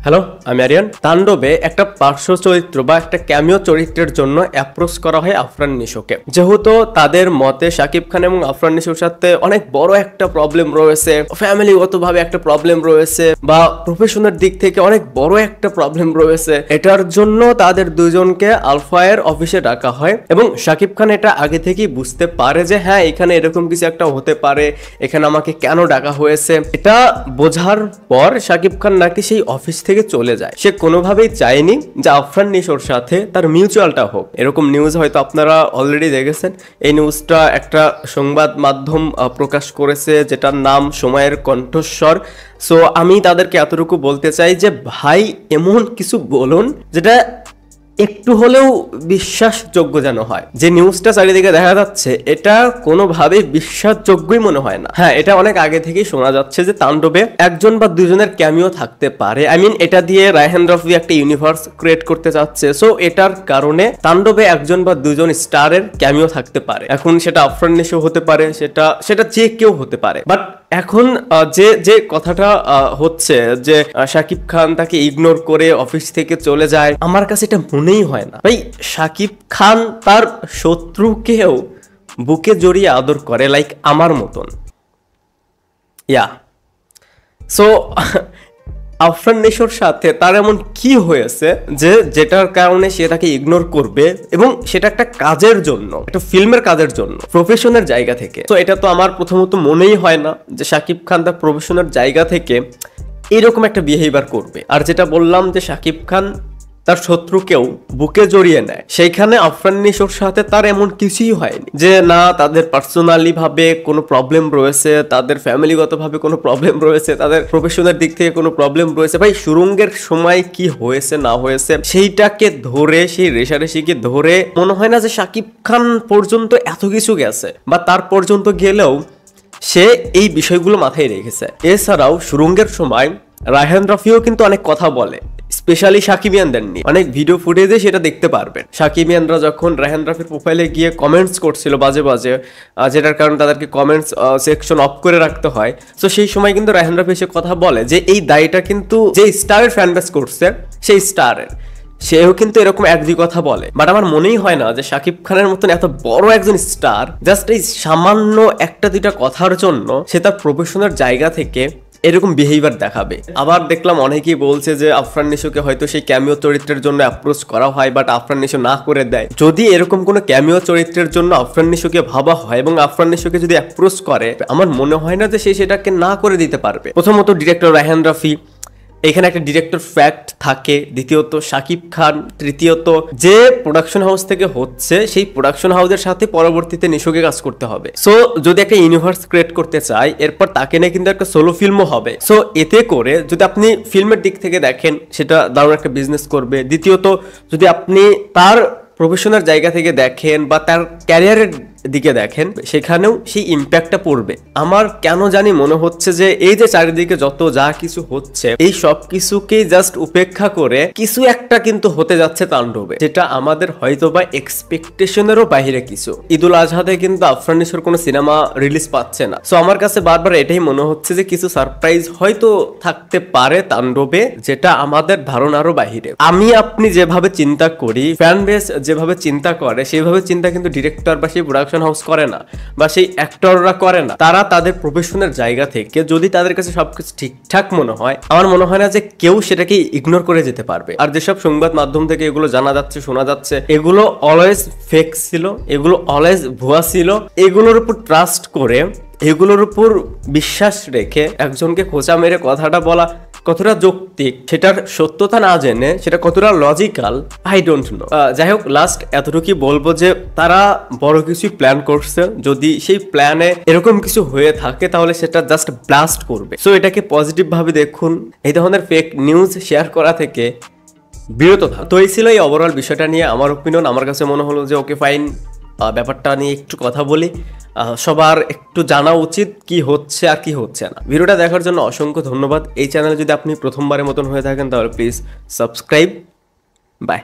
Hello, আমি আরিয়ান। তাণ্ডবে একটা পার্শ্ব চরিত্র বা একটা ক্যামিও চরিত্রের জন্য অ্যাপ্রোচ করা হয় আফরান নিশোকে। যেহেতু তাদের মতে শাকিব খান এবং আফরান নিশোর সাথে অনেক বড় একটা প্রবলেম রয়েছে, ফ্যামিলিগতভাবে একটা প্রবলেম রয়েছে, বা প্রফেশনের দিক থেকে অনেক বড় একটা প্রবলেম রয়েছে। এটার জন্য তাদের দুজনকে আলফায়ের অফিসে ডাকা হয় এবং শাকিব খান এটা আগে থেকেই বুঝতে পারে যে হ্যাঁ, এখানে এরকম কিছু একটা হতে পারে, এখানে আমাকে কেন ডাকা হয়েছে। এটা বোঝার পর শাকিব খান নাকি সেই অফিস থেকে চলে যায়। সে কোনোভাবেই চায়নি যে আফরান নিশোর সাথে তার মিউচুয়ালটা হোক। এরকম নিউজ হয়তো আপনারা অলরেডি দেখেছেন। এই নিউজটা একটা সংবাদ মাধ্যম প্রকাশ করেছে, যেটার নাম সময়ের কণ্ঠস্বর। সো আমি তাদেরকে এতটুকু বলতে চাই যে ভাই, এমন কিছু বলুন যেটা একটু হলেও বিশ্বাসযোগ্য যেন হয়। যে নিউজটা চারিদিকে দেখা যাচ্ছে এটা কোনোভাবেই বিশ্বাসযোগ্যই মনে হয় না। হ্যাঁ, এটা অনেক আগে থেকেই শোনা যাচ্ছে যে তাণ্ডবে একজন বা দুজনের ক্যামিও থাকতে পারে। এটা দিয়ে রায়হান রাফি একটা ইউনিভার্স ক্রিয়েট করতে চাচ্ছে। সো এটার কারণে তাণ্ডবে একজন বা দুজন স্টারের ক্যামিও থাকতে পারে। এখন সেটা আফরান নিশো হতে পারে, সেটা যে কেউ হতে পারে। বাট এখন যে কথাটা হচ্ছে যে শাকিব খান তাকে ইগনোর করে অফিস থেকে চলে যায়, আমার কাছে এটা মনেই হয় না। ভাই, শাকিব খান তার শত্রুকেও বুকে জড়িয়ে আদর করে, লাইক আমার মতন। সো আফরান নিশোর সাথে তার এমন কি হয়েছে যেটার কারণে সে তাকে ইগনোর করবে, এবং সেটা একটা কাজের জন্য, একটা ফিল্মের কাজের জন্য, প্রফেশনের জায়গা থেকে। তো এটা তো আমার প্রথমত মনেই হয় না যে শাকিব খান তার প্রফেশনের জায়গা থেকে এরকম একটা বিহেভিয়ার করবে। আর যেটা বললাম যে শাকিব খান তার শত্রুকেও বুকে জড়িয়ে নেয়, সেইখানে আফরান নিশোর সাথে তার এমন কিছুই হয়নি যে না তাদের পার্সোনালি ভাবে কোনো প্রবলেম রয়েছে, তাদের ফ্যামিলিগত ভাবে কোনো প্রবলেম রয়েছে, তাদের প্রফেশনের দিক থেকে কোনো প্রবলেম রয়েছে। ভাই, সুরঙ্গের সময় কি হয়েছে না হয়েছে সেইটাকে ধরে, সেই রেশারেশিকে ধরে মনে হয় না যে শাকিব খান পর্যন্ত এত কিছু গেছে, বা তার পর্যন্ত গেলেও সে এই বিষয়গুলো মাথায় রেখেছে। এছাড়াও সুরঙ্গের সময় রায়হান রাফিও কিন্তু অনেক কথা বলে, স্পেশালি সাকিবিয়ানদের নিয়ে। অনেক ভিডিও ফুটেজে সেটা দেখতে পারবেন। সাকিবিয়ানরা যখন রায়হান রাফির প্রোফাইলে গিয়ে কমেন্টস করছিল বাজে বাজে, যেটার কারণে তাদেরকে কমেন্টস সেকশন অফ করে রাখতে হয়। তো সেই সময় কিন্তু রায়হান রাফি এসে কথা বলে যে এই দায়টা কিন্তু যে স্টারের ফ্যান বেস করছে সেই স্টারের, সেও কিন্তু এরকম এক দুই কথা বলে। বাট আমার মনেই হয় না যে শাকিব খানের মতন এত বড় একজন স্টার জাস্ট এই সামান্য একটা দুইটা কথার জন্য সে তার প্রফেশনের জায়গা থেকে এরকম বিহেভিয়ার দেখাবে। আবার দেখলাম অনেকেই বলছে যে আফরান নিশোকে হয়তো সেই ক্যামিও চরিত্রের জন্য অ্যাপ্রোচ করা হয়, বাট আফরান নিশো না করে দেয়। যদি এরকম কোনো ক্যামিও চরিত্রের জন্য আফরান নিশোকে ভাবা হয় এবং আফরান নিশোকে যদি অ্যাপ্রোচ করে, আমার মনে হয় না যে সে সেটাকে না করে দিতে পারবে। প্রথমত ডিরেক্টর রায়হান রাফি, এখানে একটা ডিরেক্টর ফ্যাক্ট থাকে। দ্বিতীয়ত শাকিব খান। তৃতীয়ত যে প্রোডাকশন হাউস থেকে হচ্ছে সেই প্রোডাকশন হাউসের সাথে পরবর্তীতে নিশোকে কাজ করতে হবে। সো যদি একটা ইউনিভার্স ক্রিয়েট করতে চাই, এরপর তাকে নিয়ে কিন্তু একটা সোলো ফিল্মও হবে। সো এতে করে যদি আপনি ফিল্মের দিক থেকে দেখেন, সেটা দারুণ একটা বিজনেস করবে। দ্বিতীয়ত যদি আপনি তার প্রফেশনাল জায়গা থেকে দেখেন বা তার ক্যারিয়ারের দিকে দেখেন, সেখানেও সেই ইম্প্যাক্টটা পড়বে। আমার কেন জানি মনে হচ্ছে যে এই যে চারিদিকে যত যা কিছু হচ্ছে, এই সব কিছুকেই জাস্ট উপেক্ষা করে কিছু একটা কিন্তু হতে যাচ্ছে তাণ্ডবে, যেটা আমাদের হয়তো বা এক্সপেকটেশনেরও বাইরে কিছু। ঈদুল আজহাতে কিন্তু আফরান নিশোর কোনো সিনেমা রিলিজ পাচ্ছে না। সো আমার কাছে বারবার এটাই মনে হচ্ছে যে কিছু সারপ্রাইজ হয়তো থাকতে পারে তাণ্ডবে, যেটা আমাদের ধারণারও বাহিরে। আমি আপনি যেভাবে চিন্তা করি, ফ্যান বেস যেভাবে চিন্তা করে, সেইভাবে চিন্তা কিন্তু ডিরেক্টর বা সেই প্রোডাকশন হাউস করে না, বা সেই অ্যাক্টররা করে না। তারা তাদের প্রফেশনের জায়গা থেকে যদি তাদের কাছে সবকিছু ঠিকঠাক মনে হয়, আমার মনে হয় না যে কেউ সেটাকে ইগনোর করে যেতে পারবে। আর যেসব সংবাদ মাধ্যম থেকে এগুলো জানা যাচ্ছে, শোনা যাচ্ছে, এগুলো অলওয়েজ ফেক ছিল, এগুলো অলওয়েজ ভুয়া ছিল। এগুলোর উপর ট্রাস্ট করে, এগুলোর উপর বিশ্বাস রেখে একজনকে খোঁচা মেরে কথাটা বলা কতটা যৌক্তিক, সেটার সত্যতা না জেনে সেটা কতটা লজিক্যাল, আই ডোন্ট নো। যাই হোক, লাস্ট এতটুকুই বলবো যে তারা বড় কিছু প্ল্যান করছে। যদি সেই প্ল্যানে এরকম কিছু হয়ে থাকে তাহলে সেটা জাস্ট ব্লাস্ট করবে। সো এটাকে পজিটিভ ভাবে দেখুন, এই ধরনের ফেক নিউজ শেয়ার করা থেকে বিরত থাকুন। তো এই ছিল এই ওভারঅল বিষয়টা নিয়ে আমার ওপিনিয়ন। আমার কাছে মনে হলো যে ওকে ফাইন, ব্যাপারটা নিয়ে একটু কথা বলি। সবার একটু জানা উচিত কি হচ্ছে আর কি হচ্ছে না। ভিডিওটা দেখার জন্য অসংখ্য ধন্যবাদ। এই চ্যানেলে যদি আপনি প্রথমবারের মতন হয়ে থাকেন তাহলে প্লিজ সাবস্ক্রাইব। বাই।